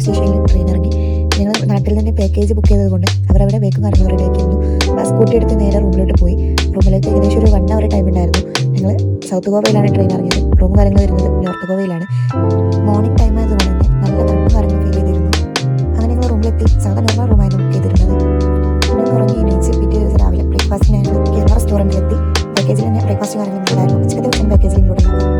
സ്റ്റേഷനിൽ ട്രെയിൻ ഇറങ്ങി. ഞങ്ങൾ നാട്ടിൽ തന്നെ പാക്കേജ് ബുക്ക് ചെയ്തതുകൊണ്ട് അവരവിടെ ബേക്കും കാര്യങ്ങളും റെഡി ആക്കിയിരുന്നു. ആ സ്കൂട്ടി എടുത്ത് നേരെ റൂമിലോട്ട് പോയി. റൂമിലേക്ക് ഏകദേശം ഒരു 1 hour ടൈം ഉണ്ടായിരുന്നു. ഞങ്ങൾ സൗത്ത് ഗോവയിലാണ് ട്രെയിൻ ഇറങ്ങിയത്. റൂം കാര്യങ്ങൾ വരുന്നത് നോർത്ത് ഗോവയിലാണ്. മോർണിംഗ് ടൈം ആയതുകൊണ്ട് തന്നെ നല്ല തണുപ്പ് കാര്യങ്ങൾ ഫീൽ ചെയ്തിരുന്നു. അങ്ങനെ ഞങ്ങൾ റൂമിലെത്തി. സാധാരണ നോർമൽ റൂമായിരുന്നു ബുക്ക് ചെയ്തിരുന്നത്. പിന്നെ ഉറങ്ങി എണീച്ച് പിറ്റേ ദിവസം രാവിലെ ബ്രേക്ക്ഫാസ്റ്റിന് ഞങ്ങൾ കേരള റെസ്റ്റോറൻറ്റിലെത്തി. പാക്കേജിൽ തന്നെ ബ്രേക്ക്ഫാസ്റ്റ് കാര്യങ്ങളും ഉണ്ടായിരുന്നു. ഉച്ചക്കത്തെ ഭക്ഷണം പാക്കേജിൽ ഇൻക്ലൂഡ് ഉണ്ടായിരുന്നു.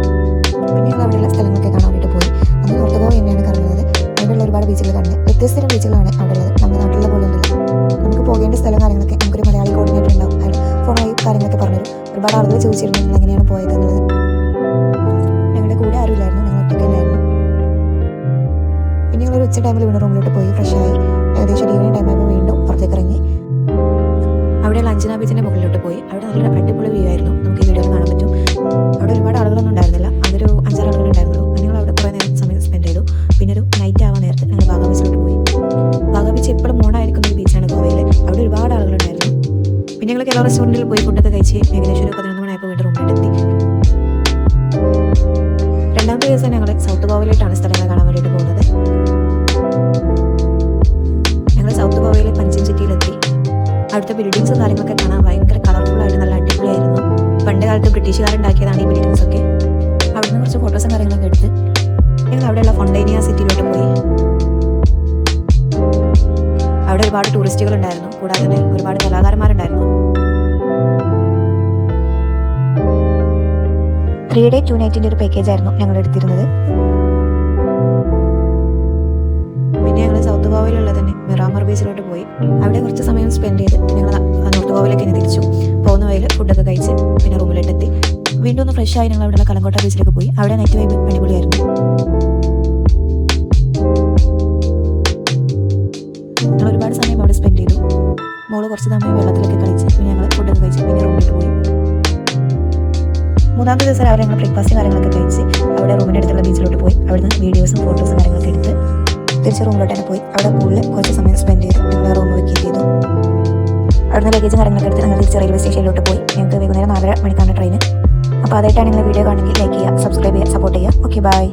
പിന്നെ ഞങ്ങൾ അവിടെയുള്ള സ്ഥലങ്ങളൊക്കെ കാണാൻ വേണ്ടിയിട്ട് പോയി. അന്ന് നോർത്ത് ഗോവ തന്നെയാണ് കറങ്ങുന്നത്. അവിടെയുള്ള ഒരുപാട് ബീച്ചുകൾ കണ്ട് വ്യത്യസ്തരം ബീച്ചുകളാണ് അവിടെ ഉള്ളത്. നമ്മുടെ നാട്ടിലുള്ള പോലെ ഒന്നുമില്ല. നമുക്ക് പോകേണ്ട സ്ഥലം കാര്യങ്ങളൊക്കെ നമുക്കൊരു മലയാളി കോർഡിനേറ്റർ ഉണ്ടാവും. അയാൾ ഫോൺ വഴി കാര്യങ്ങളൊക്കെ പറഞ്ഞുതരും. ഒരുപാട് ആളുകൾ ചോദിച്ചിരുന്നു നിങ്ങൾ എങ്ങനെയാണ് പോയത് എന്നുള്ളത്. ഞങ്ങളുടെ കൂടെ ആരുമില്ലായിരുന്നു, ഞങ്ങൾ ഒറ്റയ്ക്ക് തന്നെയായിരുന്നു. പിന്നെ ഞങ്ങളൊരു ഉച്ച ടൈമിൽ വീണ്ടും റൂമിലോട്ട് പോയി ഫ്രഷായി. ഏകദേശം ഈവനിങ് ടൈമായപ്പോൾ വീണ്ടും പുറത്തേക്ക് ഇറങ്ങി. അവിടെയുള്ള അഞ്ജന ബീച്ചിൻ്റെ മുകളിലോട്ട് പോയി. അവിടെ നല്ലൊരു അടിപൊളി വ്യൂ ആയിരുന്നു. നമുക്ക് ഈ വീഡിയോയിൽ കാണാൻ പറ്റും. അവിടെ ഒരുപാട് ആളുകളൊന്നും ഉണ്ടായിരുന്നില്ല. അതൊരു 5-6 ആളുകൾ ഉണ്ടായിരുന്നുള്ളൂ. ഞങ്ങൾ അവിടെ കുറേ നേരം സമയം സ്പെൻഡ് ചെയ്തു. പിന്നെ ഒരു നൈറ്റ് ആവാൻ നേരത്ത് ഞങ്ങൾ ബാഗ ബീച്ചിലോട്ട് പോയി. ബാഗ ബീച്ച് എപ്പോഴും മോണായിരിക്കുന്ന ഒരു ബീച്ചാണ് ഗോവയിൽ. അവിടെ ഒരുപാട് ആളുകളുണ്ടായിരുന്നു. പിന്നെ ഞങ്ങൾ കേരള റെസ്റ്റോറൻറ്റിൽ പോയി ഫുഡൊക്കെ കഴിച്ച് ഏകദേശം ഒരു 11 മണിയായപ്പോൾ വീണ്ടും റൂമിലെത്തി. രണ്ടാമത്തെ ദിവസം ഞങ്ങൾ സൗത്ത് ഗോവയിലോട്ടാണ് സ്ഥലങ്ങൾ കാണാൻ വേണ്ടിയിട്ട് പോകുന്നത്. ഞങ്ങൾ സൗത്ത് ഗോവയിലെ പഞ്ചിം സിറ്റിയിലെത്തി. അവിടുത്തെ ബിൽഡിങ്സും കാര്യങ്ങളൊക്കെ കാണാൻ ഭയങ്കര കളർഫുള്ളായിട്ട് നല്ല അടിപൊളിയായിരുന്നു. പണ്ട് കാലത്ത് ബ്രിട്ടീഷുകാരുണ്ടാക്കിയതാണ് ഈ ബിൽഡിങ്സൊക്കെ. അവിടുന്ന് കുറച്ച് ഫോട്ടോസും കാര്യങ്ങളൊക്കെ എടുത്ത് ഞങ്ങൾ അവിടെയുള്ള ഫൊണ്ടേനിയ സിറ്റിയിലോട്ട് പോയി. അവിടെ ഒരുപാട് ടൂറിസ്റ്റുകൾ ഉണ്ടായിരുന്നു. കൂടാതെ തന്നെ ഒരുപാട് കലാകാരന്മാരുണ്ടായിരുന്നു. 3 day 2 night ഒരു പാക്കേജ് ആയിരുന്നു ഞങ്ങൾ എടുത്തിരുന്നത്. പിന്നെ ഞങ്ങൾ സൗത്ത് ഗോവയിലുള്ള തന്നെ മിറാമർ ബീച്ചിലോട്ട് പോയി. അവിടെ കുറച്ച് സമയം സ്പെൻഡ് ചെയ്ത് ഞങ്ങൾ നോർത്ത് ഗോവയിലേക്ക് തന്നെ തിരിച്ചു. പോകുന്ന വഴിയിൽ ഫുഡൊക്കെ കഴിച്ച് പിന്നെ റൂമിലോട്ടെത്തി. വീണ്ടും ഒന്ന് ഫ്രഷ് ആയി ഞങ്ങൾ അവിടെയുള്ള കലങ്കോട്ട ബീച്ചിലേക്ക് പോയി. അവിടെ നൈറ്റ് വൈബ് അടിപൊളിയായിരുന്നു. ഞങ്ങൾ ഒരുപാട് സമയം അവിടെ സ്പെൻഡ് ചെയ്തു. മോള് കുറച്ച് സമയം വെള്ളത്തിലൊക്കെ കളിച്ച് പിന്നെ ഞങ്ങൾ ഫുഡൊക്കെ കഴിച്ച് പിന്നെ റൂമിലോട്ട് പോയി. മൂന്നാമത്തെ ദിവസം രാവിലെ ഞങ്ങൾ ബ്രേക്ക്ഫാസ്റ്റ് കാര്യങ്ങളൊക്കെ കഴിച്ച് അവിടെ റൂമിൻ്റെ അടുത്തുള്ള ബീച്ചിലോട്ട് പോയി. അവിടുന്ന് വീഡിയോസും ഫോട്ടോസും കാര്യങ്ങളൊക്കെ എടുത്ത് തിരിച്ച് റൂമിലോട്ട് തന്നെ പോയി. അവിടെ പൂളിൽ കുറച്ച് സമയം സ്പെൻഡ് ചെയ്ത് ഞങ്ങൾ റൂം വെക്കേറ്റ് ചെയ്തു. അവിടുന്ന് ലഗേജും കാര്യങ്ങളൊക്കെ എടുത്ത് ഞങ്ങൾ തിരിച്ച് റെയിൽവേ സ്റ്റേഷനിലോട്ട് പോയി. ഞങ്ങൾക്ക് വൈകുന്നേരം 4:30 മണിക്കാണ് ട്രെയിൻ. അപ്പോൾ അതായിട്ടാണ് നിങ്ങൾ വീഡിയോ കാണുമെങ്കിൽ ലൈക്ക് ചെയ്യുക, സബ്സ്ക്രൈബ് ചെയ്യുക, സപ്പോർട്ട് ചെയ്യുക. Okay, by.